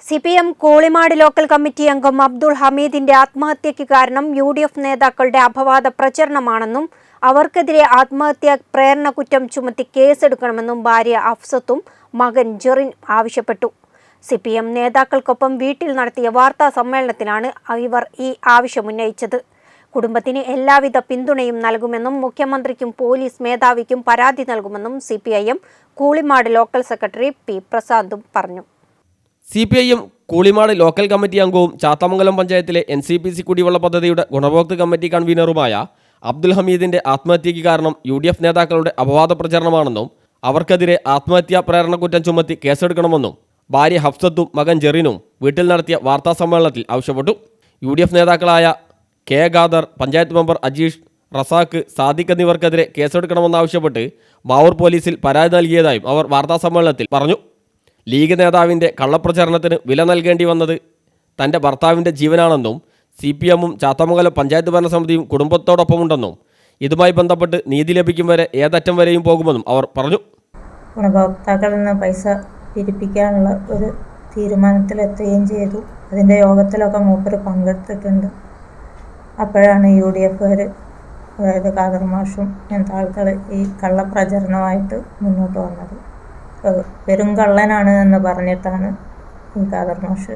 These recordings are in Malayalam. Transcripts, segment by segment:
CPM കോളിമാട് ലോക്കൽ കമ്മിറ്റി അംഗം അബ്ദുൾ ഹമീദിന്റെ ആത്മഹത്യയ്ക്ക് കാരണം UDF നേതാക്കളുടെ അപവാദ പ്രചരണമാണെന്നും അവർക്കെതിരെ ആത്മഹത്യാ പ്രേരണ കുറ്റം ചുമത്തി കേസെടുക്കണമെന്നും ഭാര്യ അഫ്സത്തും മകൻ ജെറിൻ ആവശ്യപ്പെട്ടു. CPM നേതാക്കൾക്കൊപ്പം വീട്ടിൽ നടത്തിയ വാർത്താ സമ്മേളനത്തിലാണ് ഇവർ ഈ ആവശ്യമുന്നയിച്ചത്. കുടുംബത്തിന് എല്ലാവിധ പിന്തുണയും നൽകുമെന്നും മുഖ്യമന്ത്രിക്കും പോലീസ് മേധാവിക്കും പരാതി നൽകുമെന്നും CPIM Koolimad local secretary P. പ്രസാദും പറഞ്ഞു. CPIM കൂളിമാട് ലോക്കൽ കമ്മിറ്റി അംഗവും ചാത്തമംഗലം പഞ്ചായത്തിലെ NCPC കുടിവെള്ള പദ്ധതിയുടെ ഗുണഭോക്തൃ കമ്മിറ്റി കൺവീനറുമായ അബ്ദുൽ ഹമീദിന്റെ ആത്മഹത്യയ്ക്ക് കാരണം UDF നേതാക്കളുടെ അപവാദ പ്രചരണമാണെന്നും അവർക്കെതിരെ ആത്മഹത്യാ പ്രേരണ കുറ്റം ചുമത്തി കേസെടുക്കണമെന്നും ഭാര്യ ഹഫ്സത്തും മകൻ ജെറിനും വീട്ടിൽ നടത്തിയ വാർത്താ സമ്മേളനത്തിൽ ആവശ്യപ്പെട്ടു. UDF നേതാക്കളായ K. ഖാദർ, പഞ്ചായത്ത് മെമ്പർ അജീഷ്, റസാഖ്, സാദിഖ് എന്നിവർക്കെതിരെ കേസെടുക്കണമെന്നാവശ്യപ്പെട്ട് മാവൂർ പോലീസിൽ പരാതി നൽകിയതായും അവർ വാർത്താ സമ്മേളനത്തിൽ പറഞ്ഞു. ലീഗ് നേതാവിൻ്റെ കള്ളപ്രചരണത്തിന് വില നൽകേണ്ടി വന്നത് തൻ്റെ ഭർത്താവിൻ്റെ ജീവനാണെന്നും CPM-ഉം ചാത്തമംഗലം പഞ്ചായത്ത് ഭരണസമിതിയും കുടുംബത്തോടൊപ്പമുണ്ടെന്നും ഇതുമായി ബന്ധപ്പെട്ട് നീതി ലഭിക്കും വരെ ഏതറ്റം വരെയും പോകുമെന്നും അവർ പറഞ്ഞു. ഗുണഭോക്താക്കളിൽ നിന്ന് പൈസ പിരിപ്പിക്കാനുള്ള ഒരു തീരുമാനത്തിലെത്തുകയും ചെയ്തു. അതിൻ്റെ യോഗത്തിലൊക്കെ മൂപ്പര് പങ്കെടുത്തിട്ടുണ്ട്. അപ്പോഴാണ് UDF-കാർ, അതായത് ഖാദർ മാഷും അങ്ങനത്തെ ആൾക്കാർ ഈ കള്ളപ്രചരണമായിട്ട് മുന്നോട്ട് വന്നത്. വെറും കള്ളനാണ് എന്ന് പറഞ്ഞിട്ടാണ് ഈ ഖാദർ മാഷ്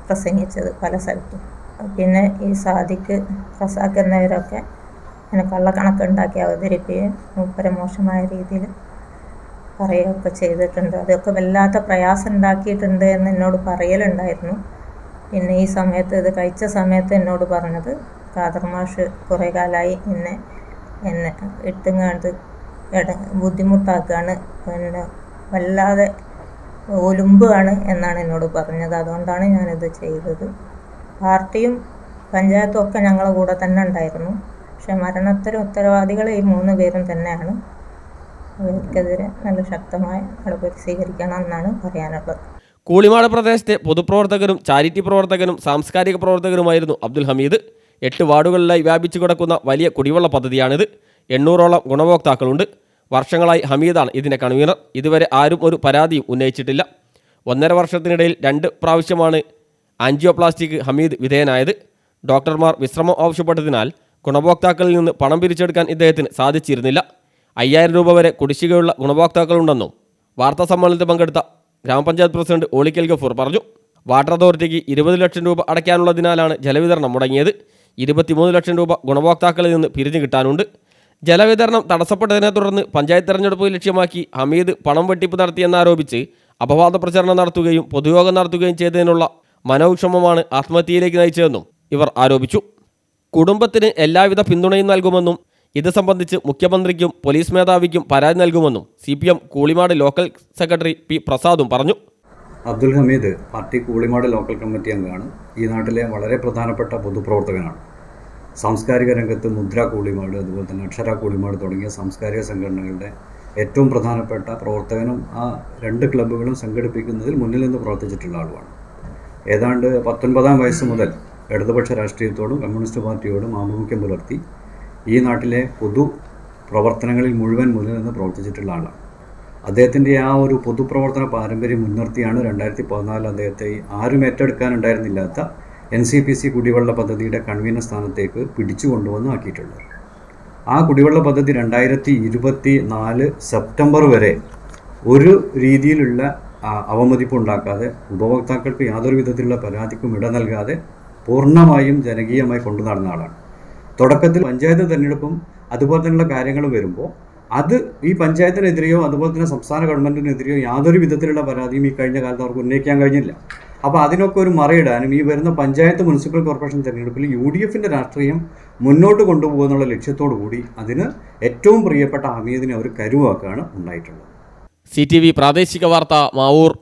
പ്രസംഗിച്ചത് പല സ്ഥലത്തും. പിന്നെ ഈ സാദിഖ്, റസാഖ് എന്നിവരൊക്കെ അങ്ങനെ കള്ളക്കണക്കുണ്ടാക്കി അവതരിപ്പിക്കുകയും മൂപ്പരെ മോശമായ രീതിയിൽ പറയുകയൊക്കെ ചെയ്തിട്ടുണ്ട്. അതൊക്കെ വല്ലാത്ത പ്രയാസം ഉണ്ടാക്കിയിട്ടുണ്ട് എന്ന് എന്നോട് പറയലുണ്ടായിരുന്നു. പിന്നെ ഈ സമയത്ത് ഇത് കഴിച്ച സമയത്ത് എന്നോട് പറഞ്ഞത് ഖാദർ മാഷ് കുറേ കാലമായി എന്നെ ഇട്ടുങ്ങാണ്ട് ബുദ്ധിമുട്ടാക്കുകയാണ്, പിന്നെ വല്ലാതെ ഒലുമ്പുകയാണ് എന്നാണ് എന്നോട് പറഞ്ഞത്. അതുകൊണ്ടാണ് ഞാനിത് ചെയ്തത്. പാർട്ടിയും പഞ്ചായത്തും ഒക്കെ ഞങ്ങളുടെ കൂടെ തന്നെ ഉണ്ടായിരുന്നു. പക്ഷെ മരണത്തിന് ഉത്തരവാദികൾ ഈ 3 പേരും തന്നെയാണ്. അവർക്കെതിരെ നല്ല ശക്തമായ നടപടി സ്വീകരിക്കണം എന്നാണ് പറയാനുള്ളത്. കൂളിമാട് പ്രദേശത്തെ പൊതുപ്രവർത്തകരും ചാരിറ്റി പ്രവർത്തകനും സാംസ്കാരിക പ്രവർത്തകരുമായിരുന്നു അബ്ദുൽ ഹമീദ്. 8 വാർഡുകളിലായി വ്യാപിച്ചു കിടക്കുന്ന വലിയ കുടിവെള്ള പദ്ധതിയാണിത്. 800ഓളം ഗുണഭോക്താക്കളുണ്ട്. വർഷങ്ങളായി ഹമീദാണ് ഇതിൻ്റെ കൺവീനർ. ഇതുവരെ ആരും ഒരു പരാതിയും ഉന്നയിച്ചിട്ടില്ല. 1.5 വർഷത്തിനിടയിൽ 2 പ്രാവശ്യമാണ് ആൻജിയോപ്ലാസ്റ്റിക്ക് ഹമീദ് വിധേയനായത്. ഡോക്ടർമാർ വിശ്രമം ആവശ്യപ്പെട്ടതിനാൽ ഗുണഭോക്താക്കളിൽ നിന്ന് പണം പിരിച്ചെടുക്കാൻ ഇദ്ദേഹത്തിന് സാധിച്ചിരുന്നില്ല. 5000 രൂപ വരെ കുടിശ്ശികയുള്ള ഗുണഭോക്താക്കളുണ്ടെന്നും വാർത്താ സമ്മേളനത്തിൽ പങ്കെടുത്ത ഗ്രാമപഞ്ചായത്ത് പ്രസിഡന്റ് ഓളിക്കൽ ഗഫൂർ പറഞ്ഞു. വാട്ടർ അതോറിറ്റിക്ക് 20 ലക്ഷം രൂപ അടയ്ക്കാനുള്ളതിനാലാണ് ജലവിതരണം മുടങ്ങിയത്. 23 ലക്ഷം രൂപ ഗുണഭോക്താക്കളിൽ നിന്ന് പിരിഞ്ഞു കിട്ടാനുണ്ട്. ജലവിതരണം തടസ്സപ്പെട്ടതിനെ തുടർന്ന് പഞ്ചായത്ത് തെരഞ്ഞെടുപ്പ് ലക്ഷ്യമാക്കി ഹമീദ് പണം വെട്ടിപ്പ് നടത്തിയെന്നാരോപിച്ച് അപവാദ പ്രചരണം നടത്തുകയും പൊതുയോഗം നടത്തുകയും ചെയ്തതിനുള്ള മനോവിഷമമാണ് ആത്മഹത്യയിലേക്ക് നയിച്ചതെന്നും ഇവർ ആരോപിച്ചു. കുടുംബത്തിന് എല്ലാവിധ പിന്തുണയും നൽകുമെന്നും ഇത് സംബന്ധിച്ച് മുഖ്യമന്ത്രിക്കും പോലീസ് മേധാവിക്കും പരാതി നൽകുമെന്നും CPM Koolimad local secretary P. പ്രസാദും പറഞ്ഞു. Abdul Hameed party Koolimad local committee അംഗമാണ്. ഈ നാട്ടിലെ വളരെ പ്രധാനപ്പെട്ട പൊതുപ്രവർത്തകനാണ്. സാംസ്കാരിക രംഗത്ത് മുദ്ര കൂളിമാട്, അതുപോലെ തന്നെ അക്ഷര കൂളിമാട് തുടങ്ങിയ സാംസ്കാരിക സംഘടനകളുടെ ഏറ്റവും പ്രധാനപ്പെട്ട പ്രവർത്തകനും ആ 2 ക്ലബ്ബുകളും സംഘടിപ്പിക്കുന്നതിൽ മുന്നിൽ നിന്ന് പ്രവർത്തിച്ചിട്ടുള്ള ആളുമാണ്. ഏതാണ്ട് 19-ാം വയസ്സ് മുതൽ ഇടതുപക്ഷ രാഷ്ട്രീയത്തോടും കമ്മ്യൂണിസ്റ്റ് പാർട്ടിയോടും ആഭിമുഖ്യം പുലർത്തി ഈ നാട്ടിലെ പൊതു പ്രവർത്തനങ്ങളിൽ മുഴുവൻ മുന്നിൽ നിന്ന് പ്രവർത്തിച്ചിട്ടുള്ള ആളാണ്. അദ്ദേഹത്തിൻ്റെ ആ ഒരു പൊതുപ്രവർത്തന പാരമ്പര്യം മുൻനിർത്തിയാണ് 2014 അദ്ദേഹത്തെ ആരും ഏറ്റെടുക്കാനുണ്ടായിരുന്നില്ലാത്ത NCPC കുടിവെള്ള പദ്ധതിയുടെ കൺവീനർ സ്ഥാനത്തേക്ക് പിടിച്ചു കൊണ്ടുവന്ന് ആക്കിയിട്ടുള്ളത്. ആ കുടിവെള്ള പദ്ധതി 2024 സെപ്റ്റംബർ വരെ ഒരു രീതിയിലുള്ള അവമതിപ്പുണ്ടാക്കാതെ ഉപഭോക്താക്കൾക്ക് യാതൊരു വിധത്തിലുള്ള പരാതിക്കും ഇട നൽകാതെ പൂർണ്ണമായും ജനകീയമായി കൊണ്ടു നടന്ന ആളാണ്. തുടക്കത്തിൽ പഞ്ചായത്ത് തിരഞ്ഞെടുപ്പും അതുപോലെ തന്നെയുള്ള കാര്യങ്ങൾ വരുമ്പോൾ അത് ഈ പഞ്ചായത്തിനെതിരെയോ അതുപോലെ തന്നെ സംസ്ഥാന ഗവൺമെൻറ്റിനെതിരെയോ യാതൊരു വിധത്തിലുള്ള പരാതിയും ഈ കഴിഞ്ഞ കാലത്ത് അവർക്ക് ഉന്നയിക്കാൻ കഴിഞ്ഞില്ല. അപ്പോൾ അതിനൊക്കെ ഒരു മറയിടാനും ഈ വരുന്ന പഞ്ചായത്ത് മുനിസിപ്പൽ കോർപ്പറേഷൻ തിരഞ്ഞെടുപ്പിൽ UDF-ന്റെ രാഷ്ട്രീയം മുന്നോട്ട് കൊണ്ടുപോകുന്നുള്ള ലക്ഷ്യത്തോടു കൂടി അതിന് ഏറ്റവും പ്രിയപ്പെട്ട ഹമീദിനെ അവർ കരുവാക്കുകയാണ് ഉണ്ടായിട്ടുള്ളത്. CTV പ്രാദേശിക വാർത്ത മാവൂർ.